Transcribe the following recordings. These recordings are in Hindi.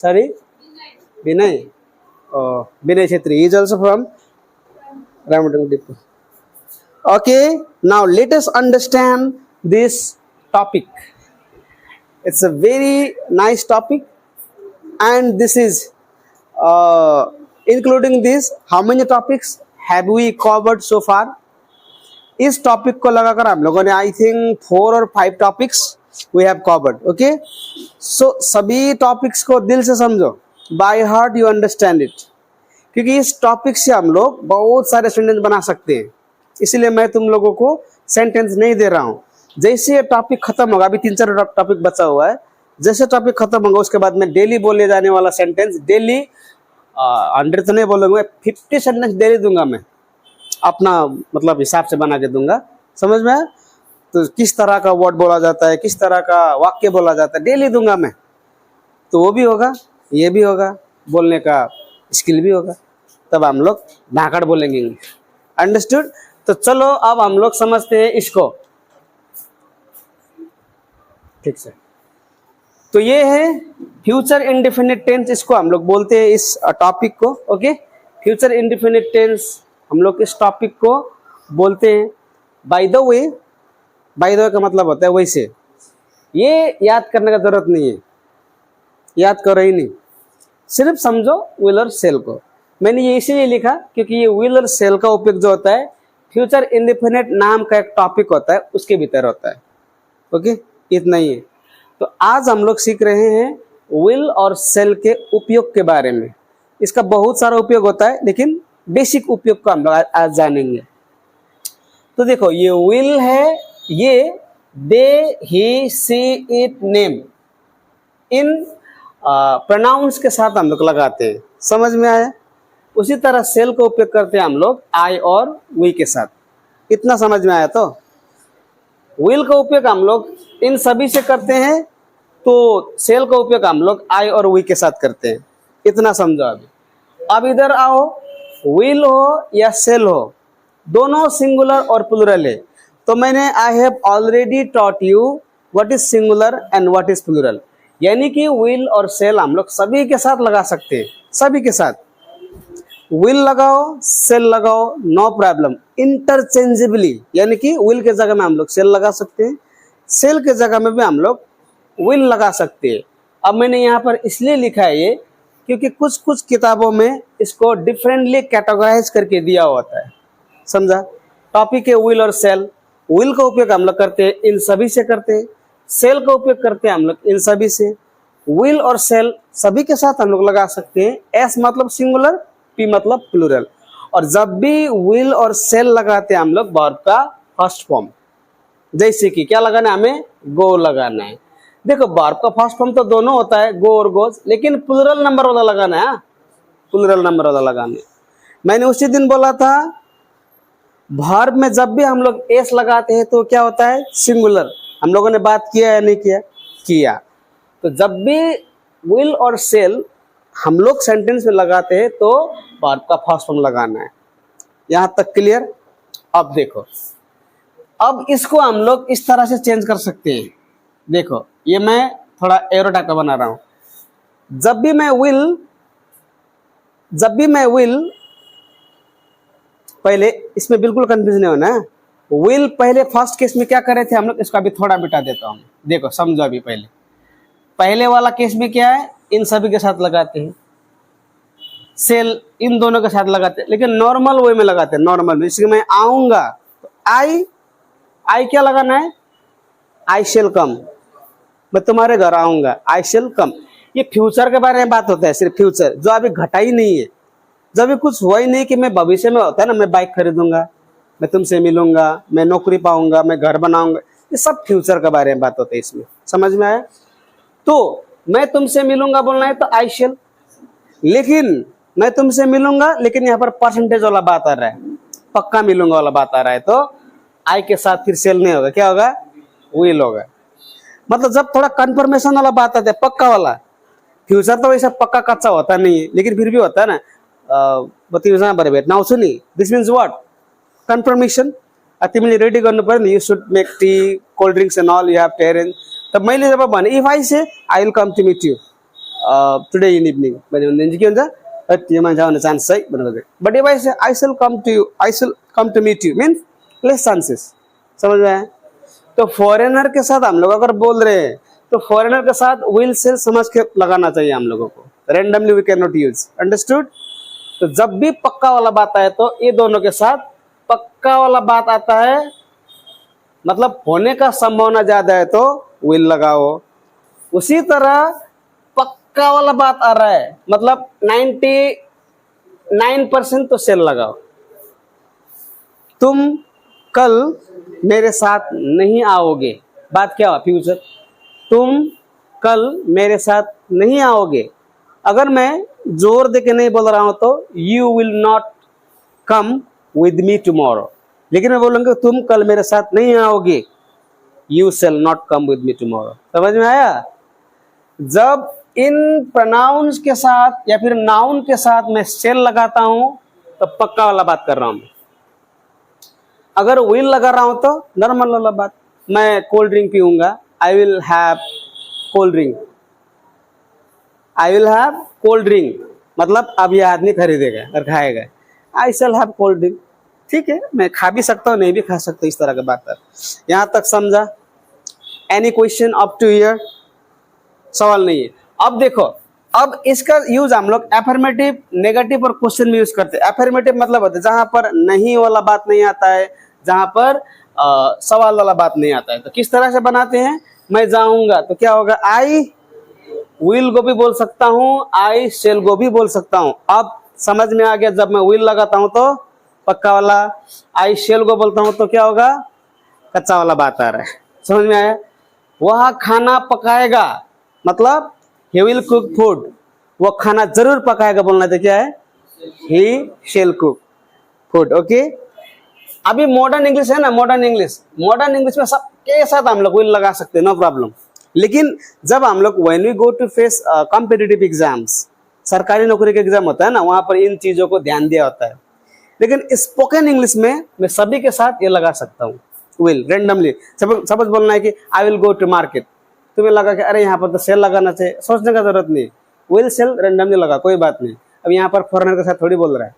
Sorry, Vinay. Oh, Vinay Chetri. He is also from Ramadan Depot. Okay, now let us understand this topic. It's a very nice topic, and this is including this. How many topics have we covered so far? इस टॉपिक को लगाकर हम लोगों ने आई थिंक 4 और 5 topics we have covered. Okay, so सभी टॉपिक्स को दिल से समझो, by heart you understand it, क्योंकि इस टॉपिक से हम लोग बहुत सारे सेंटेंस बना सकते हैं. इसलिए मैं तुम लोगों को सेंटेंस नहीं दे रहा हूँ. जैसे ये टॉपिक खत्म होगा, अभी 3-4 टॉपिक बचा हुआ है, जैसे टॉपिक खत्म होगा उसके बाद मैं डेली बोलने जाने वाला सेंटेंस, डेली 100 तो नहीं बोलूंगा, 50 सेंटेंस डेली दूंगा मैं, अपना मतलब हिसाब से बना के दूंगा. समझ में आया? तो किस तरह का वर्ड बोला जाता है, किस तरह का वाक्य बोला जाता है, डेली दूंगा मैं. तो वो भी होगा, ये भी होगा, बोलने का स्किल भी होगा. तब हम लोग धाकड़ बोलेंगे. अंडरस्टूड? तो चलो अब हम लोग समझते हैं इसको. ठीक से. तो ये है फ्यूचर इंडेफिनिट टेंस, इसको हम लोग बोलते हैं इस टॉपिक को. ओके, फ्यूचर इंडेफिनिट टेंस हम लोग इस टॉपिक को बोलते हैं. बाय द वे का मतलब होता है वैसे. ये याद करने का जरूरत नहीं है, याद करो ही नहीं, सिर्फ समझो विल और सेल को. मैंने ये इसीलिए लिखा क्योंकि ये विल और सेल का उपयोग जो होता है फ्यूचर इंडेफिनिट नाम का एक टॉपिक होता है उसके भीतर होता है. ओके, इतना ही है. तो आज हम लोग सीख रहे हैं विल और सेल के उपयोग के बारे में. इसका बहुत सारा उपयोग होता है, लेकिन बेसिक उपयोग को हम लोग आज जानेंगे. तो देखो, ये विल है, ये they he she it name in pronounce के साथ हम लोग लगाते हैं. समझ में आया? उसी तरह सेल का उपयोग करते हैं हम लोग आई और वी के साथ. इतना समझ में आया? तो विल का उपयोग हम लोग इन सभी से करते हैं, तो सेल का उपयोग हम लोग आई और वी के साथ करते हैं. इतना समझो. अभी अब इधर आओ, विल हो या सेल हो, दोनों सिंगुलर और प्लूरल है. तो मैंने I have already taught you what is singular and what is plural. यानी कि विल और सेल हम लोग सभी के साथ लगा सकते हैं, सभी के साथ. विल लगाओ, सेल लगाओ, नो प्रॉब्लम, इंटरचेंजेबली. यानी कि विल के जगह में हम लोग सेल लगा सकते हैं, सेल के जगह में भी हम लोग विल लगा सकते हैं. अब मैंने यहाँ पर इसलिए लिखा है ये क्योंकि कुछ कुछ किताबों में इसको डिफरेंटली कैटेगराइज करके दिया होता है. समझा? टॉपिक है विल और सेल. विल का उपयोग हम लोग करते हैं इन सभी से करते हैं, सेल का उपयोग करते हैं हम लोग इन सभी से. विल और सेल सभी के साथ हम लोग लगा सकते हैं. एस मतलब सिंगुलर, पी मतलब प्लूरल. और जब भी विल और सेल लगाते हैं हम लोग वर्ब का फर्स्ट फॉर्म, जैसे कि क्या लगाना है हमें, गो लगाना है. देखो, वर्ब का फर्स्ट फॉर्म तो दोनों होता है, गो और गोज, लेकिन प्लूरल नंबर वाला लगाना है. प्लूरल नंबर वाला लगाना है. मैंने उसी दिन बोला था वर्ब में जब भी हम लोग एस लगाते हैं तो क्या होता है, सिंगुलर. हम लोगों ने बात किया या नहीं किया? किया. तो जब भी विल और सेल हम लोग सेंटेंस में लगाते हैं तो वर्ब का फर्स्ट फॉर्म लगाना है. यहाँ तक क्लियर? अब देखो, अब इसको हम लोग इस तरह से चेंज कर सकते हैं. देखो, ये मैं थोड़ा एरो टाइप का बना रहा हूं. जब भी मैं विल पहले, इसमें बिल्कुल कंफ्यूज नहीं होना है. विल पहले फर्स्ट केस में क्या करे थे हम लोग, इसको अभी थोड़ा बिटा देता हूं. देखो समझो, अभी पहले वाला केस में क्या है, इन सभी के साथ लगाते हैं, सेल इन दोनों के साथ लगाते हैं, लेकिन नॉर्मल वे में लगाते हैं. नॉर्मल में इसलिए मैं आऊंगा तो आई क्या लगाना है, आई शेल कम. मैं तुम्हारे घर आऊंगा, आई शेल कम. ये फ्यूचर के बारे में बात होता है, सिर्फ फ्यूचर जो अभी घटा ही नहीं है, जब भी कुछ हुआ ही नहीं कि मैं भविष्य में होता है ना, मैं बाइक खरीदूंगा, मैं तुमसे मिलूंगा, मैं नौकरी पाऊंगा, मैं घर बनाऊंगा, ये सब फ्यूचर के बारे में बात होता है इसमें. समझ में आया? तो मैं तुमसे मिलूंगा बोलना है तो आई शेल, लेकिन मैं तुमसे मिलूंगा, लेकिन यहाँ पर परसेंटेज वाला बात आ रहा है, पक्का मिलूंगा वाला बात आ रहा है, तो आई के साथ फिर सेल नहीं होगा, क्या होगा, विल होगा. मतलब जब थोड़ा कंफर्मेशन वाला बात आता है, पक्का वाला, फ्यूचर तो वैसा पक्का कच्चा होता नहीं है, लेकिन फिर भी होता है ना. बराबर नाउ सुनी, दिस मीन्स व्हाट, कन्फर्मेशन. तिमीले रेडी गर्नु पर्यो नि, you should make tea, cold drinks and all, you have टेरेन. तब मैले जब भने if I say I will come to meet you, today in evening. You might have a chance. But if I say I shall come to you, I shall come to meet you, means less chances. समझ में आया? तो फॉरेनर के साथ हम लोग अगर बोल रहे हैं तो फॉरेनर के साथ विल सेल समझ के लगाना चाहिए हम लोगों को. Randomly we can not use. Understood? तो जब भी पक्का वाला बात आए तो ये दोनों के साथ पक्का वाला बात आता है, मतलब होने का संभावना ज्यादा है तो विल लगाओ. उसी तरह पक्का वाला बात आ रहा है, मतलब 99% तो सेल लगाओ. तुम कल मेरे साथ नहीं आओगे. बात क्या हुआ? फ्यूचर. तुम कल मेरे साथ नहीं आओगे. अगर मैं जोर दे के नहीं बोल रहा हूं तो you will not come with me tomorrow. लेकिन मैं बोलूंगा तुम कल मेरे साथ नहीं आओगे, you shall not come with me tomorrow. समझ में आया? जब इन प्रोनाउंस के साथ या फिर नाउन के साथ मैं शेल लगाता हूं तो पक्का वाला बात कर रहा हूं. अगर विल लगा रहा हूं तो नॉर्मल वाला बात. मैं कोल्ड ड्रिंक पीऊंगा, I will have cold drink. I will have cold drink मतलब अब यह आदमी खरीदेगा और खाएगा. I shall have cold drink. ठीक है, मैं खा भी सकता हूँ, नहीं भी खा सकता. इस तरह का बात है. यहां तक समझा? Any question up to here? सवाल नहीं है. अब देखो, अब इसका यूज हम लोग एफर्मेटिव, नेगेटिव और क्वेश्चन में यूज करते हैं. एफर्मेटिव मतलब होता है जहां पर नहीं वाला बात नहीं आता है, जहां पर सवाल वाला बात नहीं आता है. तो किस तरह से बनाते हैं? मैं जाऊंगा तो क्या होगा? आई विल गो भी बोल सकता हूं, आई शेल गो भी बोल सकता हूं. अब समझ में आ गया? जब मैं विल लगाता हूं तो पक्का वाला, आई शेल गो बोलता हूं तो क्या होगा? कच्चा वाला बात आ रहा है. समझ में आया? वह खाना पकाएगा मतलब he will cook food. वो खाना जरूर पकाएगा बोलना तो क्या है? he shall cook food. Okay. अभी मॉडर्न इंग्लिश है ना, मॉडर्न इंग्लिश में सबके साथ हम लोग विल लगा सकते हैं, नो प्रॉब्लम. लेकिन जब हम लोग when we go to face competitive exams, सरकारी नौकरी का एग्जाम होता है ना, वहां पर इन चीजों को ध्यान दिया होता है. लेकिन स्पोकन इंग्लिश में मैं सभी के साथ ये लगा सकता हूँ विल रेंडमली. सपोज बोलना है कि I will go to market. तुम्हें लगा कि अरे यहाँ पर तो सेल लगाना चाहिए, सोचने का जरूरत नहीं. विल सेल रेंडमली लगा, कोई बात नहीं. अब यहाँ पर फॉरेनर के साथ थोड़ी बोल रहा है.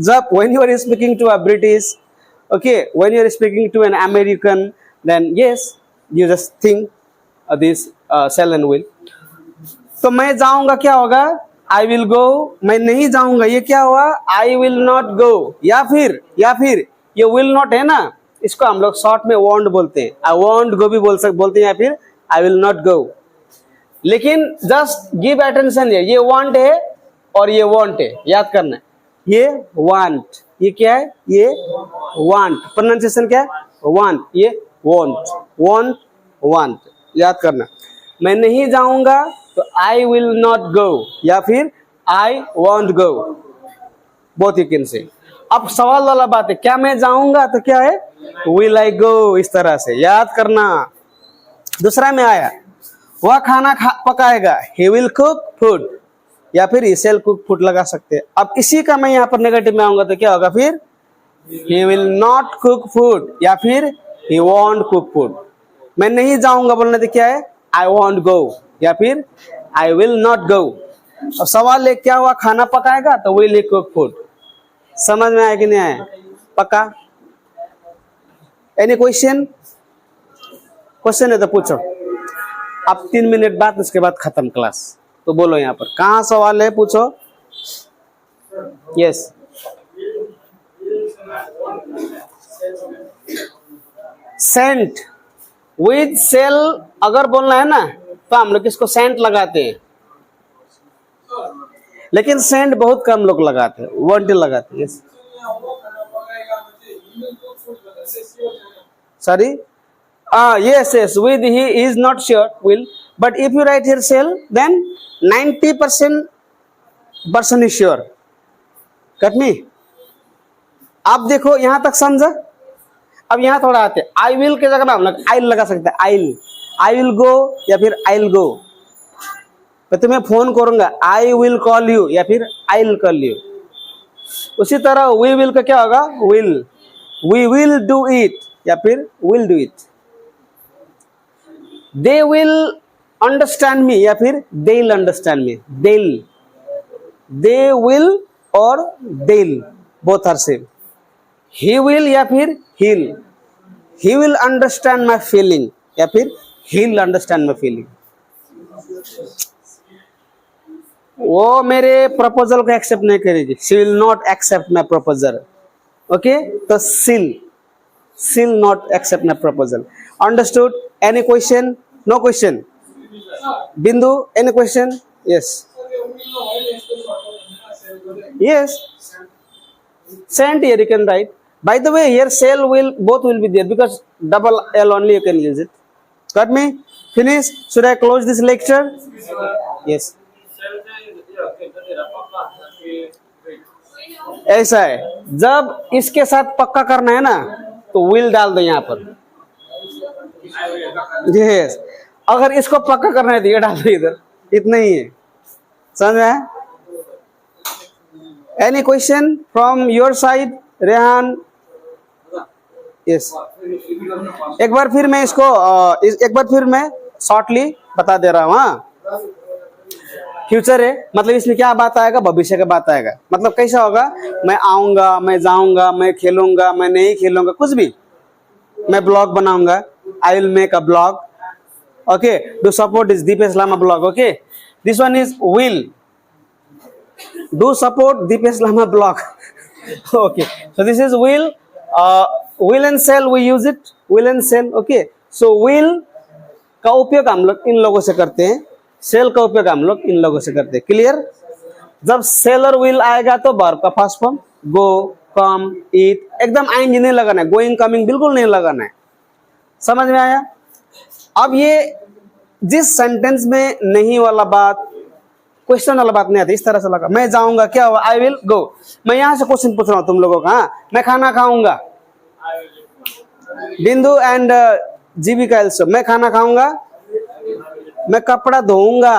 जब when you are speaking to a British, okay, when you are speaking to an American, then yes you just think this shall and will. तो मैं जाऊंगा क्या होगा? I will go. मैं नहीं जाऊंगा, ये क्या हुआ? I will not go. या फिर ये विल नॉट है ना, इसको हम लोग शॉर्ट में वॉन्ट बोलते हैं. आई वॉन्ट गो भी बोलते हैं, या फिर आई विल नॉट गो. लेकिन जस्ट गिव अटेंशन है, ये वांट है और ये वांट है, याद करना है. ये वांट, ये क्या है? ये वांट. प्रोनाउंसिएशन क्या है? वांट. ये वांट, याद करना. मैं नहीं जाऊंगा तो आई विल नॉट गो, या फिर I want go. Both you can say. अब सवाल वाला बात है, क्या मैं जाऊंगा तो क्या है? विल आई गो. इस तरह से याद करना. दूसरा में आया, वह खाना पकाएगा, he will cook food, या फिर he shall cook food लगा सकते हैं. अब इसी का मैं यहाँ पर नेगेटिव में आऊंगा तो क्या होगा? फिर he will not cook food, या फिर he won't cook food. मैं नहीं जाऊंगा बोलने तो क्या है? I won't go, या फिर I will not go. अब सवाल है क्या हुआ? खाना पकाएगा तो will he cook food. समझ में आया कि नहीं आया? पक्का? एनी क्वेश्चन है तो पूछो. अब 3 मिनट बाद उसके बाद खत्म क्लास. तो बोलो यहाँ पर कहाँ सवाल है, पूछो. यस. सेंट विद सेल अगर बोलना है ना तो हम लोग इसको सेंट लगाते हैं. लेकिन सेंट बहुत कम लोग लगाते हैं, वॉन्ट लगाते हैं. Yes. Sorry. Yes, with he is not sure will, but if you write here shall, then 90% is sure. Got me? आप देखो यहाँ तक समझा. अब यहाँ थोड़ा आते हैं. आई विल के जगह हम लोग आइल लगा सकते हैं. आई विल गो या फिर आइल गो. तो तुम्हें फोन करूंगा, आई विल कॉल यू या फिर आई विल कॉल यू. उसी तरह वी विल का क्या होगा? Will. We will do it या फिर will do it. They will understand me या फिर they will understand me, they will और they'll both are same. He will या फिर he will understand my feeling या फिर he will understand my feeling. वो मेरे प्रपोजल को एक्सेप्ट नहीं करेगी, she will not accept my proposal. Okay, तो she'll not accept my proposal. Understood? Any question? No question. Bindu, any question? Yes. Yes. Sent here you can write. By the way, here shall will both will be there because double L only you can use it. Got me? Finish? Should I close this lecture? Yes. ऐसा है, जब इसके साथ पक्का करना है ना तो विल डाल दो यहाँ पर। यस, अगर इसको पक्का करना है तो ये डाल दो इधर, इतना ही है। समझ में? Any question from your side Rehan? Yes, एक बार फिर मैं इसको एक बार फिर मैं शॉर्टली बता दे रहा हूँ। हाँ, फ्यूचर है मतलब इसमें क्या बात आएगा, भविष्य का बात आएगा। मतलब कैसा होगा, मैं आऊंगा, मैं जाऊंगा, मैं खेलूंगा, मैं नहीं खेलूंगा, कुछ भी। मैं ब्लॉग बनाऊंगा, I will make a blog. Okay, do support is Deepesh Lama blog. Okay, this one is will, do support Deepesh Lama blog. Okay, so this is will, will and shall we use it, will and shall. Okay, so will का उपयोग हम लोग इन लोगों से करते हैं, सेल का उपयोग हम लोग इन लोगों से करते हैं। क्लियर? जब सेल और विल आएगा तो वर्ब का फर्स्ट फॉर्म, गो, कम, ईट, एकदम आईएनजी नहीं लगाना है, गोइंग कमिंग बिल्कुल नहीं लगाना है। समझ में आया? अब ये जिस सेंटेंस में नहीं वाला बात, क्वेश्चन वाला बात नहीं आती, इस तरह से लगा मैं जाऊंगा, क्या हुआ, आई विल गो। मैं यहां से क्वेश्चन पूछ रहा हूं तुम लोगों का। हाँ, मैं खाना खाऊंगा, बिंदु एंड जीविका एल्सो, मैं खाना खाऊंगा, मैं कपड़ा धोऊंगा,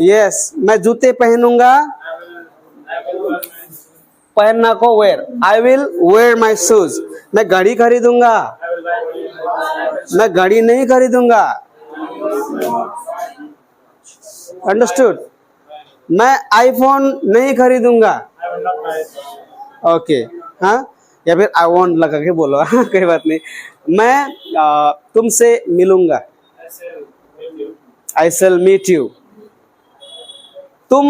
यस, मैं जूते पहनूंगा, पहनना को wear, I will wear my shoes, मैं घड़ी खरीदूंगा, मैं घड़ी नहीं खरीदूंगा। अंडरस्टूड? मैं आईफोन नहीं खरीदूंगा। ओके, हाँ, या फिर आई वॉन्ट लगा के बोलो। कोई बात नहीं। मैं तुमसे मिलूंगा, आई शैल मीट यू। तुम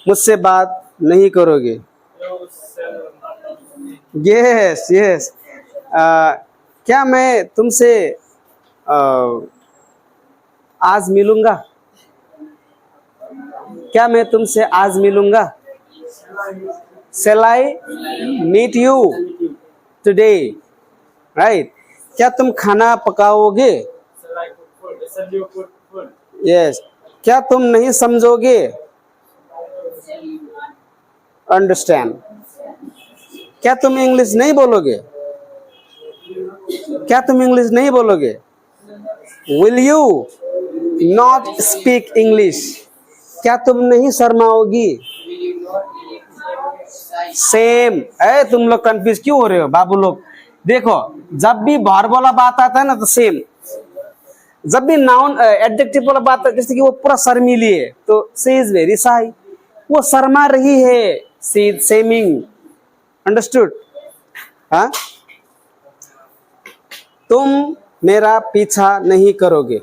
मुझसे बात नहीं करोगे, यस यस। क्या मैं तुमसे आज मिलूंगा, क्या मैं तुमसे आज मिलूंगा, shall I meet you today, right? क्या तुम खाना पकाओगे, यस। क्या तुम नहीं समझोगे, अंडरस्टैंड। क्या तुम इंग्लिश नहीं बोलोगे, क्या तुम इंग्लिश नहीं बोलोगे, will you not speak English, क्या तुम नहीं शर्माओगी, सेम। है, तुम लोग कंफ्यूज क्यों हो रहे हो बाबू लोग? देखो, जब भी वर्ब वाला बात आता है ना तो सेम, जब भी नाउन एडजेक्टिव वाला बात है, जैसे कि वो पूरा शर्मीली है तो शी इज वेरी शाई, वो शर्मा रही है, शी इज सेमिंग। अंडरस्टूड? हाँ, तुम मेरा पीछा नहीं करोगे,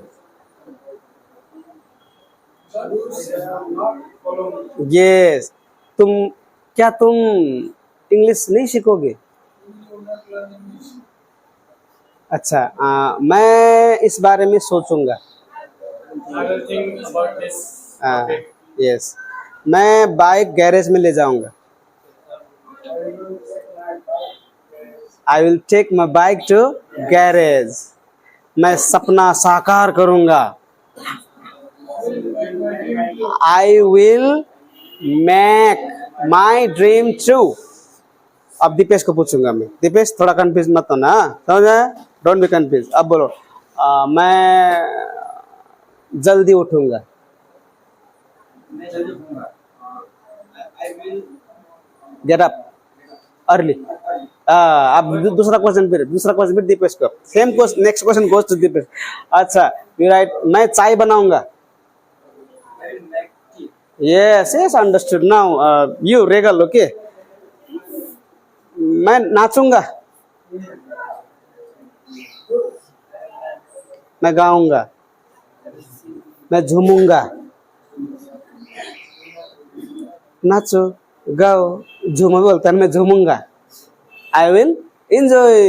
यस। क्या तुम इंग्लिश नहीं सीखोगे? अच्छा, मैं इस बारे में सोचूंगा, यस। मैं बाइक गैरेज में ले जाऊंगा, I will take my bike to garage. मैं सपना साकार करूंगा, I will make my dream true. अब दीपेश को पूछूंगा मैं, दीपेश थोड़ा कंफ्यूज मत होना, समझ आया? Don't be confuse. अब बोलो, मैं जल्दी उठूंगा, गेट अप अर्ली, अब दूसरा क्वेश्चन फिर दीपेश को same question next question goes to Deepesh अच्छा यू राइट मैं चाय बनाऊंगा yes yes understood now you रेगल ओके मैं नाचूंगा मैं गाऊंगा मैं झूमूंगा नाचो गाओ झूमो बोलता है मैं झूमूंगा आई विल एंजॉय